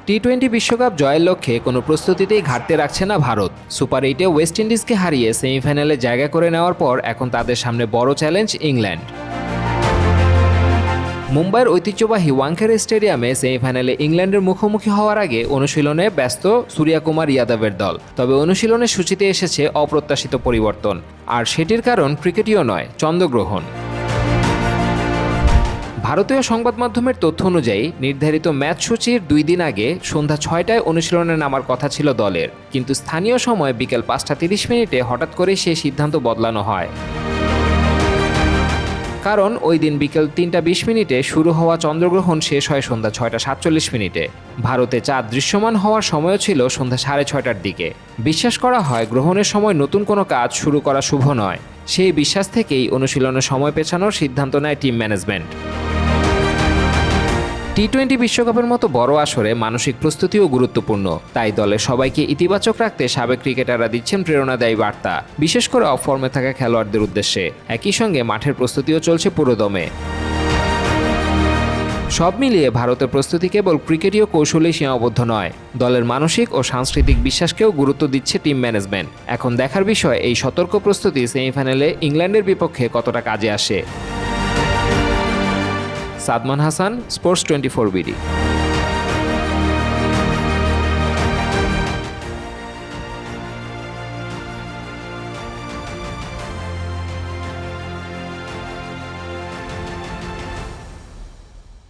টি-20 বিশ্বকাপ জয়ের লক্ষ্যে কোনো প্রস্তুতিতেই ঘাটতি রাখছে না ভারত। সুপার 8-এ ওয়েস্ট ইন্ডিজকে হারিয়ে সেমিফাইনালে জায়গা করে নেওয়ার পর এখন তাদের সামনে বড় চ্যালেঞ্জ ইংল্যান্ড। মুম্বাইয়ের ঐতিহ্যবাহী ওয়াংখেড়ে স্টেডিয়ামে সেমিফাইনালে ইংল্যান্ডের মুখোমুখি হওয়ার আগে অনুশীলনে ব্যস্ত সূর্যকুমার যাদবের দল। তবে অনুশীলনের সূচিতে এসেছে অপ্রত্যাশিত পরিবর্তন, আর সেটির কারণ ক্রিকেটীয় নয়, চন্দ্রগ্রহণ। ভারতীয় সংবাদ মাধ্যমের তথ্য অনুযায়ী নির্ধারিত ম্যাচ সূচির 2 দিন আগে সন্ধ্যা 6টায় অনুশীলনে নামার কথা ছিল দলের, কিন্তু স্থানীয় সময় বিকেল 5:30 হঠাৎ করে সেই সিদ্ধান্ত বদলানো হয়। কারণ ওই দিন বিকেল 3:20 শুরু হওয়া চন্দ্রগ্রহণ শেষ হয় সন্ধ্যা 6:47। ভারতে চাঁদ দৃশ্যমান হওয়ার সময়ও ছিল সন্ধ্যা 6:30টার দিকে। বিশ্বাস করা হয় গ্রহণের সময় নতুন কোনো কাজ শুরু করা শুভ নয়। সেই বিশ্বাস থেকেই অনুশীলনের সময় পেছানোর সিদ্ধান্ত নেয় টিম ম্যানেজমেন্ট। টি-20 বিশ্বকাপের মতো বড় আসরে মানসিক প্রস্তুতিও গুরুত্বপূর্ণ, তাই দলের সবাইকে ইতিবাচক রাখতে সাবেক ক্রিকেটাররা দিচ্ছেন প্রেরণাদায়ী বার্তা, বিশেষ করে অফ ফর্মে থাকা খেলোয়াড়দের উদ্দেশ্যে। একই সঙ্গে মাঠের প্রস্তুতিও চলছে পুরোদমে। সব মিলিয়ে ভারতের প্রস্তুতি কেবল ক্রিকেটীয় কৌশলেই সীমাবদ্ধ নয়, দলের মানসিক ও সাংস্কৃতিক বিশ্বাসকেও গুরুত্ব দিচ্ছে টিম ম্যানেজমেন্ট। এখন দেখার বিষয় এই সতর্ক প্রস্তুতি সেমিফাইনালে ইংল্যান্ডের বিপক্ষে কতটা কাজে আসে। Sadman Hasan, sports 24 BD.